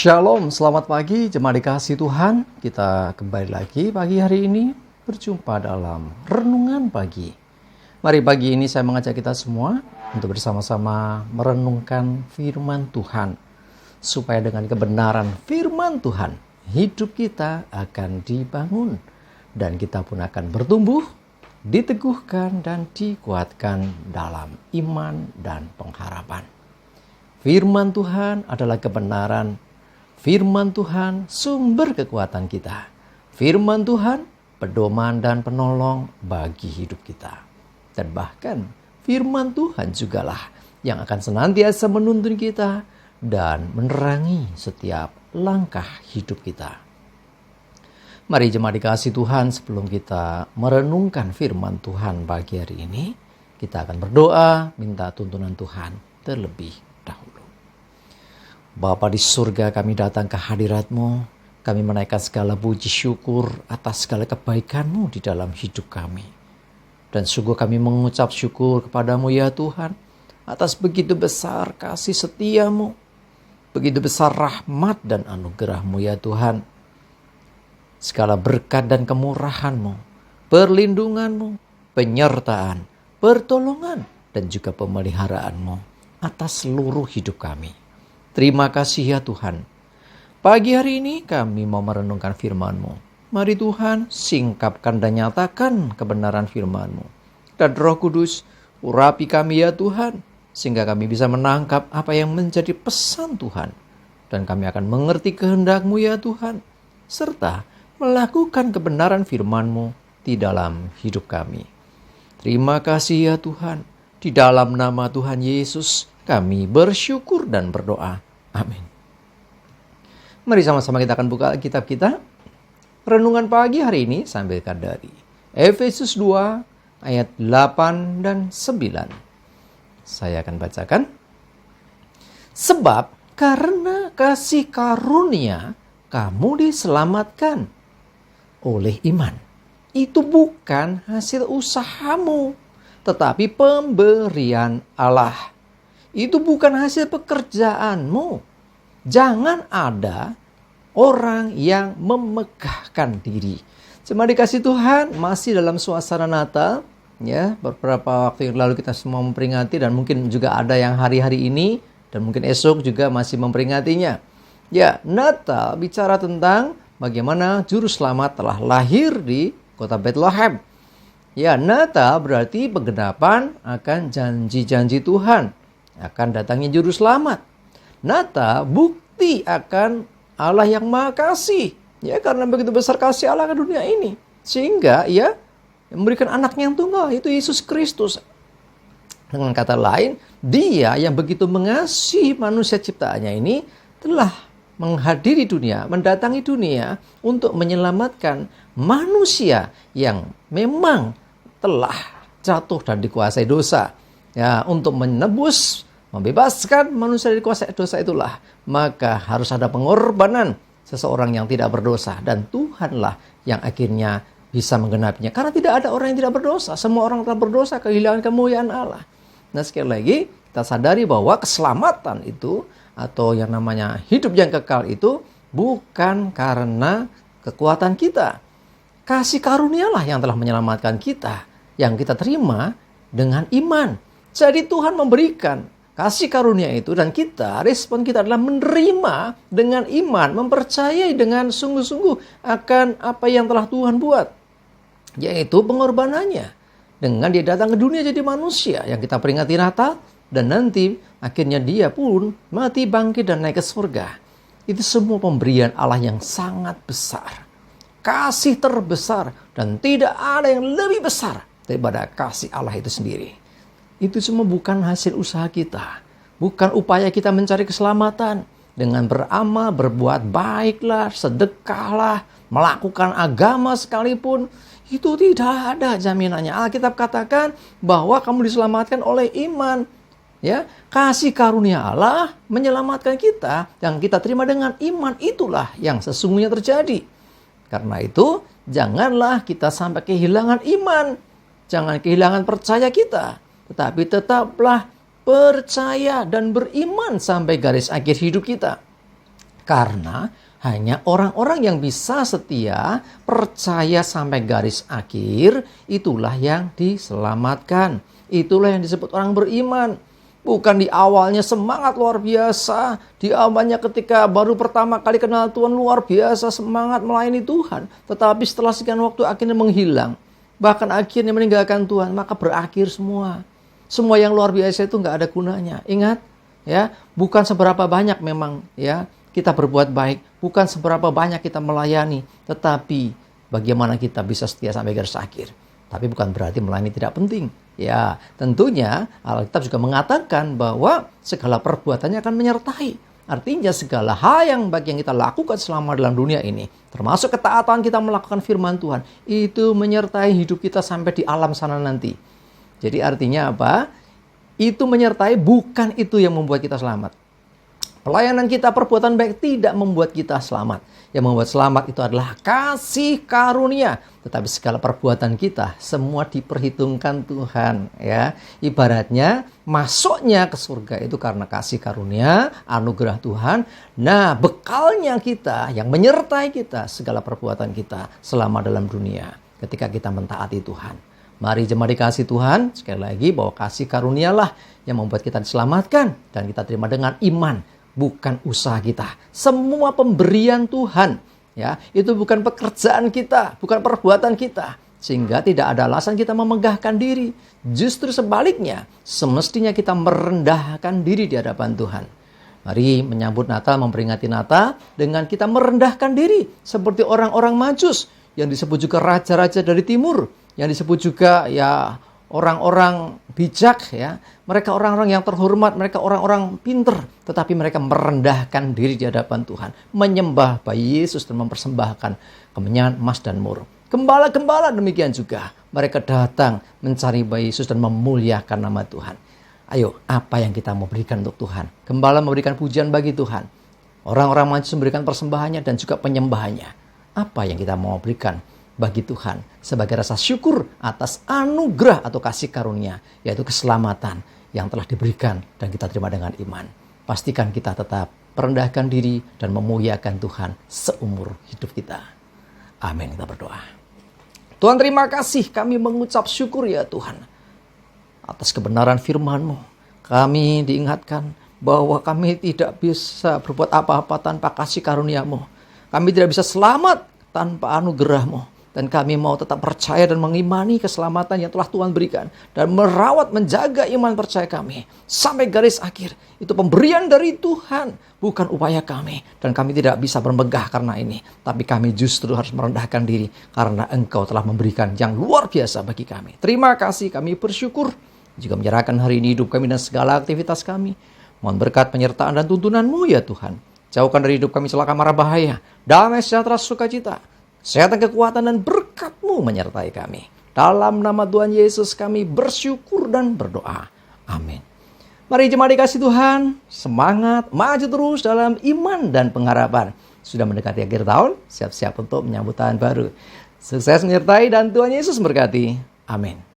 Shalom, selamat pagi jemaat dikasih Tuhan. Kita kembali lagi pagi hari ini berjumpa dalam Renungan Pagi. Mari pagi ini saya mengajak kita semua untuk bersama-sama merenungkan firman Tuhan. Supaya dengan kebenaran firman Tuhan, hidup kita akan dibangun. Dan kita pun akan bertumbuh, diteguhkan dan dikuatkan dalam iman dan pengharapan. Firman Tuhan adalah kebenaran. Firman Tuhan sumber kekuatan kita. Firman Tuhan pedoman dan penolong bagi hidup kita. Dan bahkan firman Tuhan jugalah yang akan senantiasa menuntun kita dan menerangi setiap langkah hidup kita. Mari jemaat dikasih Tuhan, sebelum kita merenungkan firman Tuhan pagi hari ini, kita akan berdoa minta tuntunan Tuhan terlebih dahulu. Bapa di surga, kami datang ke hadirat-Mu. Kami menaikkan segala puji syukur atas segala kebaikan-Mu di dalam hidup kami. Dan sungguh kami mengucap syukur kepada-Mu ya Tuhan, atas begitu besar kasih setia-Mu, begitu besar rahmat dan anugerah-Mu ya Tuhan. Segala berkat dan kemurahan-Mu, perlindungan-Mu, penyertaan, pertolongan, dan juga pemeliharaan-Mu atas seluruh hidup kami. Terima kasih ya Tuhan. Pagi hari ini kami mau merenungkan firman-Mu. Mari Tuhan singkapkan dan nyatakan kebenaran firman-Mu. Dan Roh Kudus urapi kami ya Tuhan, sehingga kami bisa menangkap apa yang menjadi pesan Tuhan. Dan kami akan mengerti kehendak-Mu ya Tuhan, serta melakukan kebenaran firman-Mu di dalam hidup kami. Terima kasih ya Tuhan. Di dalam nama Tuhan Yesus kami bersyukur dan berdoa. Amin. Mari sama-sama kita akan buka kitab kita. Renungan pagi hari ini sambil dari Efesus 2 ayat 8 dan 9. Saya akan bacakan. Sebab karena kasih karunia kamu diselamatkan oleh iman. Itu bukan hasil usahamu, tetapi pemberian Allah. Itu bukan hasil pekerjaanmu. Jangan ada orang yang memegahkan diri. Cuma dikasih Tuhan, masih dalam suasana Natal. Ya, beberapa waktu yang lalu kita semua memperingati, dan mungkin juga ada yang hari-hari ini, dan mungkin esok juga masih memperingatinya. Ya, Natal bicara tentang bagaimana Juru Selamat telah lahir di kota Bethlehem. Ya, Natal berarti penggenapan akan janji-janji Tuhan. Akan datangnya Juru Selamat. Natal bukti akan Allah yang Maha Kasih. Ya, karena begitu besar kasih Allah ke dunia ini. Sehingga ya memberikan anaknya yang tunggal, itu Yesus Kristus. Dengan kata lain, Dia yang begitu mengasihi manusia ciptaannya ini telah menghadiri dunia, mendatangi dunia untuk menyelamatkan manusia yang memang telah jatuh dan dikuasai dosa. Ya, untuk menebus, membebaskan manusia dari kuasa dosa itulah, maka harus ada pengorbanan seseorang yang tidak berdosa. Dan Tuhanlah yang akhirnya bisa menggenapinya. Karena tidak ada orang yang tidak berdosa. Semua orang telah berdosa, kehilangan kemuliaan Allah. Nah, sekali lagi, kita sadari bahwa keselamatan itu, atau yang namanya hidup yang kekal itu, bukan karena kekuatan kita. Kasih karunialah yang telah menyelamatkan kita, yang kita terima dengan iman. Jadi Tuhan memberikan kasih karunia itu, dan respon kita adalah menerima dengan iman, mempercayai dengan sungguh-sungguh akan apa yang telah Tuhan buat, yaitu pengorbanannya. Dengan Dia datang ke dunia jadi manusia yang kita peringati Natal, dan nanti akhirnya Dia pun mati, bangkit, dan naik ke surga. Itu semua pemberian Allah yang sangat besar. Kasih terbesar, dan tidak ada yang lebih besar daripada kasih Allah itu sendiri. Itu semua bukan hasil usaha kita. Bukan upaya kita mencari keselamatan. Dengan beramal, berbuat baiklah, sedekahlah, melakukan agama sekalipun. Itu tidak ada jaminannya. Alkitab katakan bahwa kamu diselamatkan oleh iman. Ya, kasih karunia Allah menyelamatkan kita. Yang kita terima dengan iman, itulah yang sesungguhnya terjadi. Karena itu, janganlah kita sampai kehilangan iman. Jangan kehilangan percaya kita. Tetapi tetaplah percaya dan beriman sampai garis akhir hidup kita. Karena hanya orang-orang yang bisa setia, percaya sampai garis akhir, itulah yang diselamatkan. Itulah yang disebut orang beriman. Bukan di awalnya semangat luar biasa. Di awalnya ketika baru pertama kali kenal Tuhan luar biasa semangat melayani Tuhan. Tetapi setelah sekian waktu akhirnya menghilang. Bahkan akhirnya meninggalkan Tuhan. Maka berakhir semua. Semua yang luar biasa itu nggak ada gunanya. Ingat ya, bukan seberapa banyak memang ya kita berbuat baik, bukan seberapa banyak kita melayani, tetapi bagaimana kita bisa setia sampai garis akhir. Tapi bukan berarti melayani tidak penting. Ya, tentunya Alkitab juga mengatakan bahwa segala perbuatannya akan menyertai. Artinya segala hal yang baik yang kita lakukan selama dalam dunia ini, termasuk ketaatan kita melakukan firman Tuhan, itu menyertai hidup kita sampai di alam sana nanti. Jadi artinya apa? Itu menyertai, bukan itu yang membuat kita selamat. Pelayanan kita, perbuatan baik tidak membuat kita selamat. Yang membuat selamat itu adalah kasih karunia. Tetapi segala perbuatan kita semua diperhitungkan Tuhan. Ya, ibaratnya masuknya ke surga itu karena kasih karunia, anugerah Tuhan. Nah, bekalnya kita yang menyertai kita segala perbuatan kita selama dalam dunia ketika kita mentaati Tuhan. Mari jemaat dikasih Tuhan, sekali lagi bahwa kasih karunialah yang membuat kita diselamatkan dan kita terima dengan iman. Bukan usaha kita. Semua pemberian Tuhan. Ya, itu bukan pekerjaan kita, bukan perbuatan kita. Sehingga tidak ada alasan kita memegahkan diri. Justru sebaliknya, semestinya kita merendahkan diri di hadapan Tuhan. Mari menyambut Natal, memperingati Natal dengan kita merendahkan diri. Seperti orang-orang Majus yang disebut juga raja-raja dari timur. Yang disebut juga ya orang-orang bijak ya. Mereka orang-orang yang terhormat, mereka orang-orang pinter, tetapi mereka merendahkan diri di hadapan Tuhan, menyembah bayi Yesus dan mempersembahkan kemenyan emas dan mur. Gembala-gembala demikian juga, mereka datang mencari bayi Yesus dan memuliakan nama Tuhan. Ayo, apa yang kita mau berikan untuk Tuhan? Gembala memberikan pujian bagi Tuhan. Orang-orang Majus memberikan persembahannya dan juga penyembahannya. Apa yang kita mau berikan bagi Tuhan sebagai rasa syukur atas anugerah atau kasih karunia, yaitu keselamatan yang telah diberikan dan kita terima dengan iman. Pastikan kita tetap merendahkan diri dan memuliakan Tuhan seumur hidup kita. Amin. Kita berdoa. Tuhan, terima kasih, kami mengucap syukur ya Tuhan atas kebenaran firman-Mu. Kami diingatkan bahwa kami tidak bisa berbuat apa-apa tanpa kasih karunia-Mu. Kami tidak bisa selamat tanpa anugerah-Mu. Dan kami mau tetap percaya dan mengimani keselamatan yang telah Tuhan berikan. Dan merawat, menjaga iman percaya kami sampai garis akhir. Itu pemberian dari Tuhan, bukan upaya kami. Dan kami tidak bisa bermegah karena ini. Tapi kami justru harus merendahkan diri karena Engkau telah memberikan yang luar biasa bagi kami. Terima kasih, kami bersyukur. Juga menyerahkan hari ini hidup kami dan segala aktivitas kami. Mohon berkat penyertaan dan tuntunan-Mu ya Tuhan. Jauhkan dari hidup kami celaka mara bahaya. Damai sejahtera sukacita. Kesehatan, kekuatan, dan berkat-Mu menyertai kami. Dalam nama Tuhan Yesus kami bersyukur dan berdoa. Amin. Mari jemaat dikasih Tuhan, semangat, maju terus dalam iman dan pengharapan. Sudah mendekati akhir tahun, siap-siap untuk menyambut tahun baru. Sukses menyertai dan Tuhan Yesus memberkati. Amin.